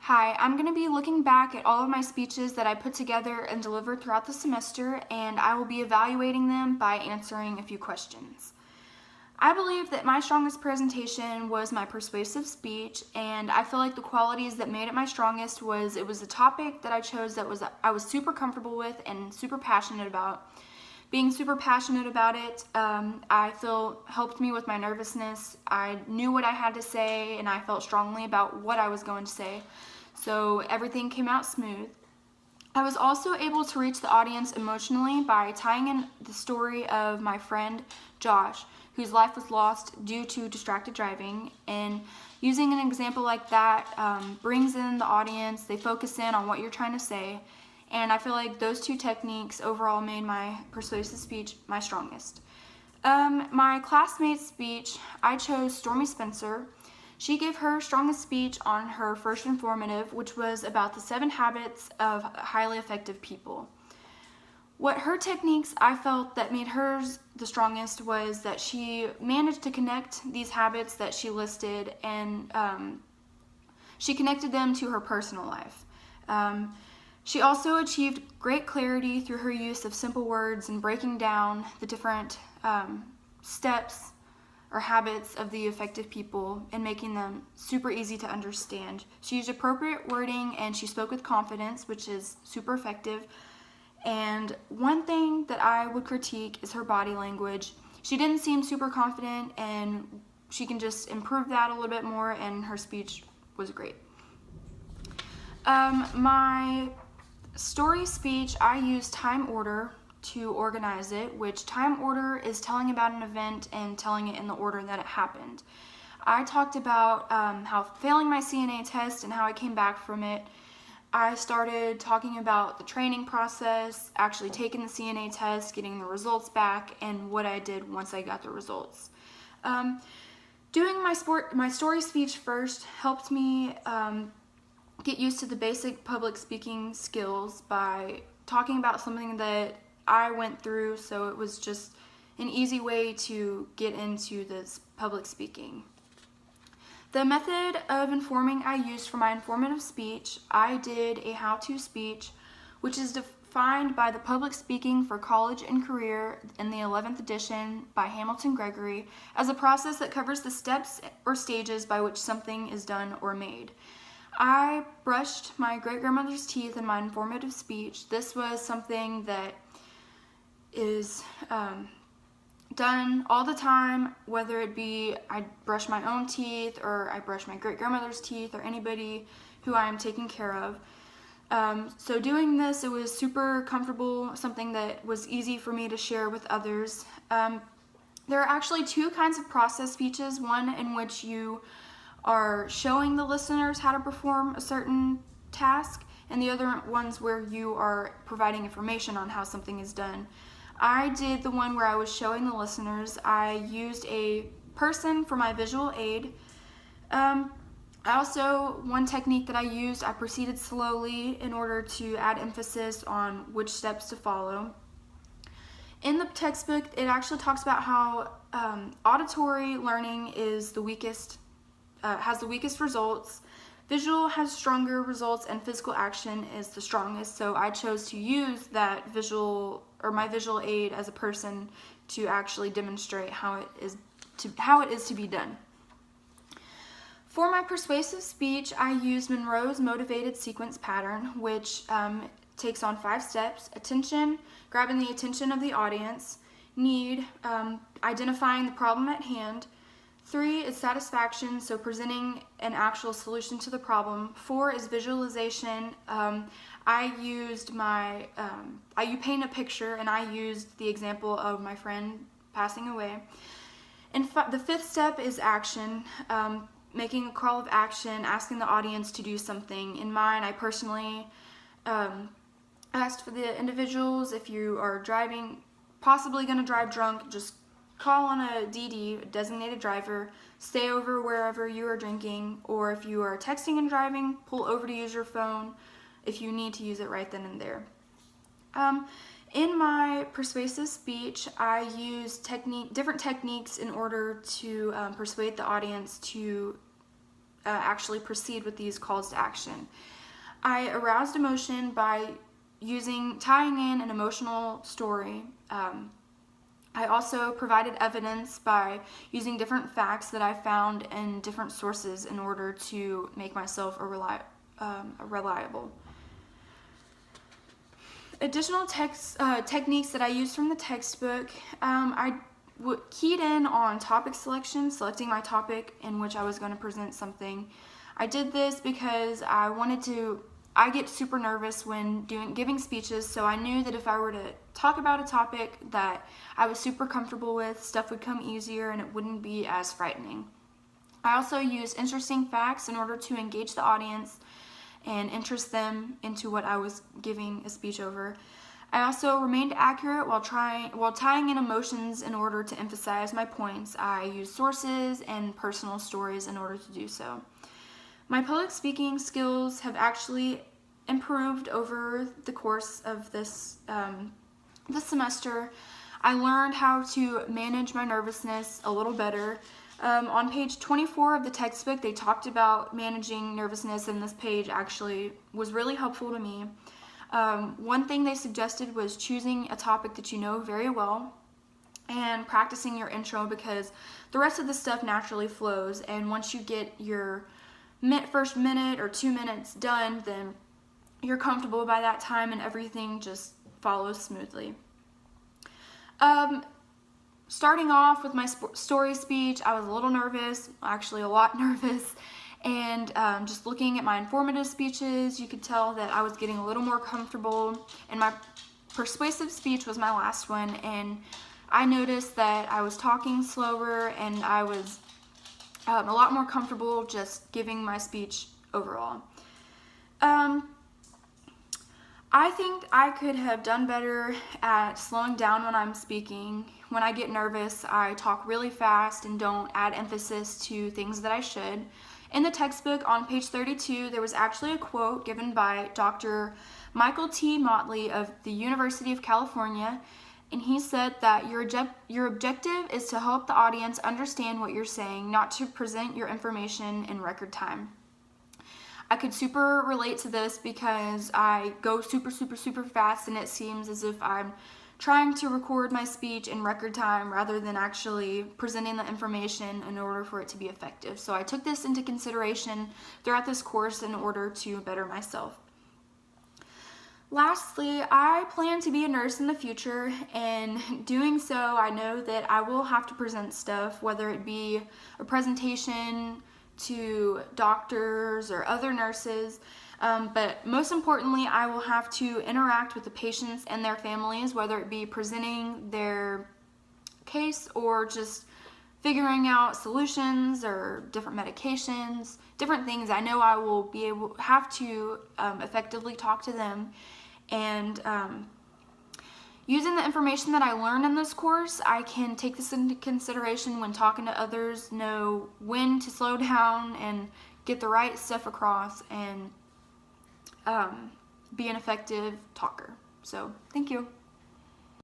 Hi, I'm going to be looking back at all of my speeches that I put together and delivered throughout the semester, and I will be evaluating them by answering a few questions. I believe that my strongest presentation was my persuasive speech, and I feel like the qualities that made it my strongest was it was a topic that I chose that I was super comfortable with and super passionate about. Being super passionate about it, I feel helped me with my nervousness. I knew what I had to say, and I felt strongly about what I was going to say. So everything came out smooth. I was also able to reach the audience emotionally by tying in the story of my friend Josh, whose life was lost due to distracted driving, and using an example like that brings in the audience. They focus in on what you're trying to say, and I feel like those two techniques overall made my persuasive speech my strongest. My classmate's speech, I chose Stormy Spencer. She gave her strongest speech on her first informative, which was about the 7 habits of highly effective people. What her techniques I felt that made hers the strongest was that she managed to connect these habits that she listed, and she connected them to her personal life. She also achieved great clarity through her use of simple words and breaking down the different steps or habits of the effective people and making them super easy to understand. She used appropriate wording and she spoke with confidence, which is super effective. And one thing that I would critique is her body language. She didn't seem super confident, and she can just improve that a little bit more, and her speech was great. My story speech, I used time order to organize it, which time order is telling about an event and telling it in the order that it happened. I talked about how failing my CNA test and how I came back from it. I started talking about the training process, actually taking the CNA test, getting the results back, and what I did once I got the results. Doing my story speech first helped me get used to the basic public speaking skills by talking about something that I went through, so it was just an easy way to get into this public speaking. The method of informing I used for my informative speech, I did a how-to speech, which is defined by the Public Speaking for College and Career in the 11th edition by Hamilton Gregory as a process that covers the steps or stages by which something is done or made. I brushed my great-grandmother's teeth in my informative speech. This was something that is done all the time, whether it be I brush my own teeth or I brush my great-grandmother's teeth or anybody who I am taking care of. So doing this, it was super comfortable, something that was easy for me to share with others. There are actually 2 kinds of process speeches, one in which you are showing the listeners how to perform a certain task, and the other ones where you are providing information on how something is done. I did the one where I was showing the listeners. I used a person for my visual aid. One technique that I used, I proceeded slowly in order to add emphasis on which steps to follow. In the textbook, it actually talks about how auditory learning is the weakest, has the weakest results. Visual has stronger results, and physical action is the strongest. So I chose to use that my visual aid as a person to actually demonstrate how it is to be done. For my persuasive speech, I used Monroe's motivated sequence pattern, which takes on 5 steps: attention, grabbing the attention of the audience; need, identifying the problem at hand; 3 is satisfaction, so presenting an actual solution to the problem; 4 is visualization. You paint a picture, and I used the example of my friend passing away. And the 5th step is action, making a call of action, asking the audience to do something. In mine, I personally asked for the individuals, if you are possibly going to drive drunk, just call on a DD, a designated driver, stay over wherever you are drinking, or if you are texting and driving, pull over to use your phone if you need to use it right then and there. In my persuasive speech, I used different techniques in order to persuade the audience to actually proceed with these calls to action. I aroused emotion by tying in an emotional story. I also provided evidence by using different facts that I found in different sources in order to make myself reliable. Additional techniques that I used from the textbook, I keyed in on topic selection, selecting my topic in which I was going to present something. I did this because I get super nervous when giving speeches, so I knew that if I were to talk about a topic that I was super comfortable with, stuff would come easier and it wouldn't be as frightening. I also used interesting facts in order to engage the audience and interest them into what I was giving a speech over. I also remained accurate while tying in emotions in order to emphasize my points. I used sources and personal stories in order to do so. My public speaking skills have actually improved over the course of this semester. I learned how to manage my nervousness a little better. On page 24 of the textbook, they talked about managing nervousness, and this page actually was really helpful to me. One thing they suggested was choosing a topic that you know very well and practicing your intro, because the rest of the stuff naturally flows, and once you get your first minute or 2 minutes done, then you're comfortable by that time and everything just follows smoothly. Starting off with my story speech, I was a little nervous, actually a lot nervous, and just looking at my informative speeches, you could tell that I was getting a little more comfortable, and my persuasive speech was my last one, and I noticed that I was talking slower and I was a lot more comfortable just giving my speech overall. I think I could have done better at slowing down when I'm speaking. When I get nervous, I talk really fast and don't add emphasis to things that I should. In the textbook on page 32, there was actually a quote given by Dr. Michael T. Motley of the University of California, and he said that your objective is to help the audience understand what you're saying, not to present your information in record time. I could super relate to this because I go super fast, and it seems as if I'm trying to record my speech in record time rather than actually presenting the information in order for it to be effective. So I took this into consideration throughout this course in order to better myself. Lastly, I plan to be a nurse in the future, and doing so, I know that I will have to present stuff, whether it be a presentation to doctors or other nurses, but most importantly, I will have to interact with the patients and their families, whether it be presenting their case or just figuring out solutions or different medications, different things. I know I will have to effectively talk to them, and using the information that I learned in this course, I can take this into consideration when talking to others, know when to slow down and get the right stuff across, and be an effective talker. So, thank you.